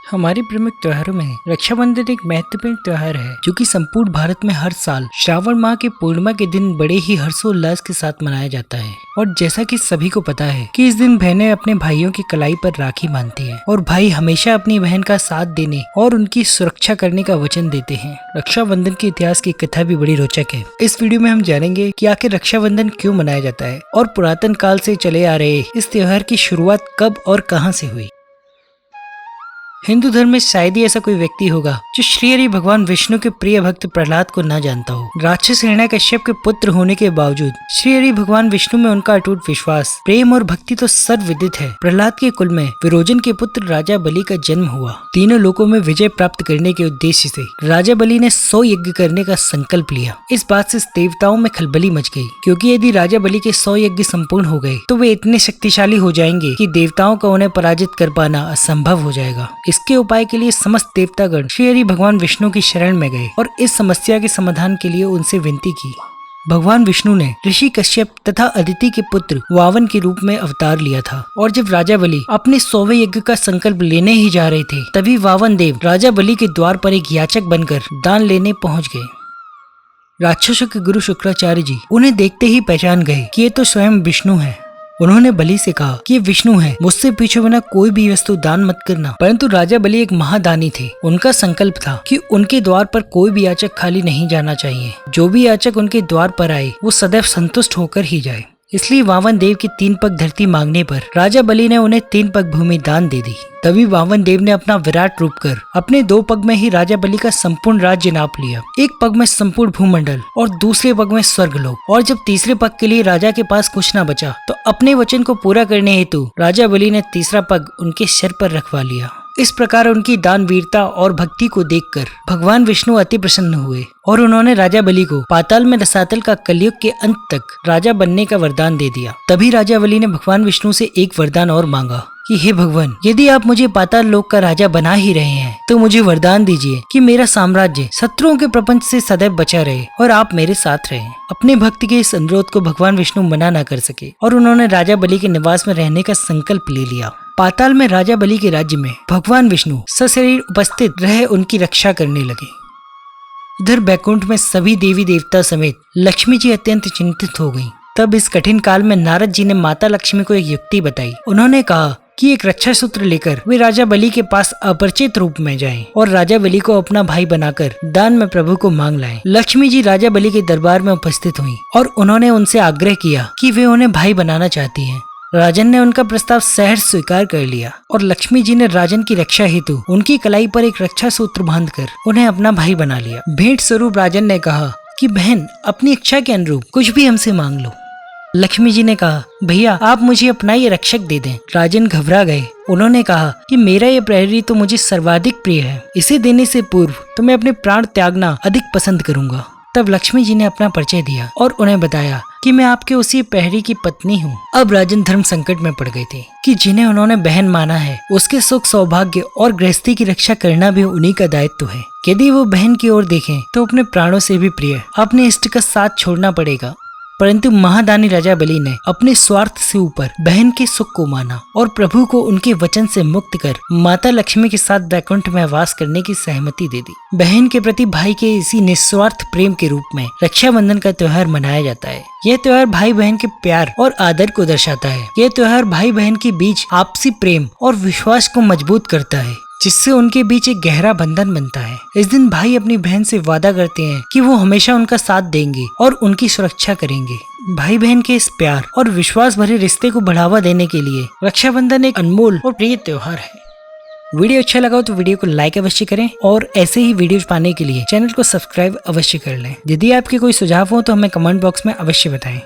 हमारे प्रमुख त्योहारों में रक्षाबंधन एक महत्वपूर्ण त्योहार है जो कि संपूर्ण भारत में हर साल श्रावण माह के पूर्णिमा के दिन बड़े ही हर्षोल्लास के साथ मनाया जाता है। और जैसा कि सभी को पता है कि इस दिन बहनें अपने भाइयों की कलाई पर राखी बांधती हैं और भाई हमेशा अपनी बहन का साथ देने और उनकी सुरक्षा करने का वचन देते हैं। रक्षाबंधन के इतिहास की कथा भी बड़ी रोचक है। इस वीडियो में हम जानेंगे कि आखिर रक्षाबंधन क्यों मनाया जाता है और पुरातन काल से चले आ रहे इस त्योहार की शुरुआत कब और कहां से हुई। हिंदू धर्म में शायद ही ऐसा कोई व्यक्ति होगा जो श्री हरि भगवान विष्णु के प्रिय भक्त प्रहलाद को न जानता हो। राक्षस हिरण्यकश्यप के पुत्र होने के बावजूद श्री हरि भगवान विष्णु में उनका अटूट विश्वास, प्रेम और भक्ति तो सर्वविदित है। प्रहलाद के कुल में विरोचन के पुत्र राजा बलि का जन्म हुआ। तीनों लोकों में विजय प्राप्त करने के उद्देश्य से राजा बलि ने 100 यज्ञ करने का संकल्प लिया। इस बात से देवताओं में खलबली मच गई, क्योंकि यदि राजा बलि के 100 यज्ञ संपूर्ण हो गए तो वे इतने शक्तिशाली हो जाएंगे कि देवताओं का उन्हें पराजित कर पाना असंभव हो जाएगा। इसके उपाय के लिए समस्त देवतागण श्री हरि भगवान विष्णु की शरण में गए और इस समस्या के समाधान के लिए उनसे विनती की। भगवान विष्णु ने ऋषि कश्यप तथा अदिति के पुत्र वावन के रूप में अवतार लिया था। और जब राजा बलि अपने 100वें यज्ञ का संकल्प लेने ही जा रहे थे, तभी वावन देव राजा बलि के द्वार पर एक याचक बनकर दान लेने पहुंच गए। राक्षसों के गुरु शुक्राचार्य जी उन्हें देखते ही पहचान गए कि ये तो स्वयं विष्णु है। उन्होंने बलि से कहा कि ये विष्णु है, मुझसे पीछे बिना कोई भी वस्तु दान मत करना। परंतु राजा बलि एक महादानी थे। उनका संकल्प था कि उनके द्वार पर कोई भी याचक खाली नहीं जाना चाहिए। जो भी याचक उनके द्वार पर आए वो सदैव संतुष्ट होकर ही जाए। इसलिए वावन देव की 3 पग धरती मांगने पर राजा बलि ने उन्हें 3 पग भूमि दान दे दी। तभी वावन देव ने अपना विराट रूप कर अपने 2 पग में ही राजा बलि का संपूर्ण राज्य नाप लिया। एक पग में संपूर्ण भूमंडल और दूसरे पग में स्वर्गलोक। और जब तीसरे पग के लिए राजा के पास कुछ न बचा तो अपने वचन को पूरा करने हेतु राजा बलि ने तीसरा पग उनके सिर पर रखवा लिया। इस प्रकार उनकी दानवीरता और भक्ति को देखकर भगवान विष्णु अति प्रसन्न हुए और उन्होंने राजा बलि को पाताल में रसातल का कलयुग के अंत तक राजा बनने का वरदान दे दिया। तभी राजा बलि ने भगवान विष्णु से एक वरदान और मांगा कि हे भगवान, यदि आप मुझे पाताल लोक का राजा बना ही रहे हैं तो मुझे वरदान दीजिए कि मेरा साम्राज्य शत्रुओं के प्रपंच से सदैव बचा रहे और आप मेरे साथ रहें। अपने भक्त के इस अनुरोध को भगवान विष्णु मना न कर सके और उन्होंने राजा बलि के निवास में रहने का संकल्प ले लिया। पाताल में राजा बलि के राज्य में भगवान विष्णु सशरीर उपस्थित रहे उनकी रक्षा करने लगे। इधर बैकुंठ में सभी देवी देवता समेत लक्ष्मी जी अत्यंत चिंतित हो गयी। तब इस कठिन काल में नारद जी ने माता लक्ष्मी को एक युक्ति बताई। उन्होंने कहा कि एक रक्षा सूत्र लेकर वे राजा बलि के पास अपरिचित रूप में जाएं और राजा बलि को अपना भाई बनाकर दान में प्रभु को मांग लाएं। लक्ष्मी जी राजा बलि के दरबार में उपस्थित हुई और उन्होंने उनसे आग्रह किया कि वे उन्हें भाई बनाना चाहती हैं। राजन ने उनका प्रस्ताव सहर्ष स्वीकार कर लिया और लक्ष्मी जी ने राजन की रक्षा हेतु उनकी कलाई पर एक रक्षा सूत्र बांधकर उन्हें अपना भाई बना लिया। भेंट स्वरूप राजन ने कहा कि बहन, अपनी इच्छा के अनुरूप कुछ भी हमसे मांग लो। लक्ष्मी जी ने कहा, भैया आप मुझे अपना ये रक्षक दे दें। राजन घबरा गए। उन्होंने कहा कि मेरा ये प्रहरी तो मुझे सर्वाधिक प्रिय है, इसे देने से पूर्व तो मैं अपने प्राण त्यागना अधिक पसंद करूंगा। तब लक्ष्मी जी ने अपना परिचय दिया और उन्हें बताया कि मैं आपके उसी प्रहरी की पत्नी हूँ। अब राजन धर्म संकट में पड़ गए थे कि जिन्हें उन्होंने बहन माना है उसके सुख सौभाग्य और गृहस्थी की रक्षा करना भी उन्हीं का दायित्व है। यदि वो बहन की ओर देखें तो अपने प्राणों से भी प्रिय अपने इष्ट का साथ छोड़ना पड़ेगा। परंतु महादानी राजा बलि ने अपने स्वार्थ से ऊपर बहन के सुख को माना और प्रभु को उनके वचन से मुक्त कर माता लक्ष्मी के साथ बैकुंठ में वास करने की सहमति दे दी। बहन के प्रति भाई के इसी निस्वार्थ प्रेम के रूप में रक्षाबंधन का त्योहार मनाया जाता है। यह त्योहार भाई बहन के प्यार और आदर को दर्शाता है। यह त्योहार भाई बहन के बीच आपसी प्रेम और विश्वास को मजबूत करता है, जिससे उनके बीच एक गहरा बंधन बनता है। इस दिन भाई अपनी बहन से वादा करते हैं कि वो हमेशा उनका साथ देंगे और उनकी सुरक्षा करेंगे। भाई बहन के इस प्यार और विश्वास भरे रिश्ते को बढ़ावा देने के लिए रक्षाबंधन एक अनमोल और प्रिय त्योहार है। वीडियो अच्छा लगा तो वीडियो को लाइक अवश्य करें और ऐसे ही वीडियोज पाने के लिए चैनल को सब्सक्राइब अवश्य कर लें। यदि आपके कोई सुझाव हो तो हमें कमेंट बॉक्स में अवश्य बताएं।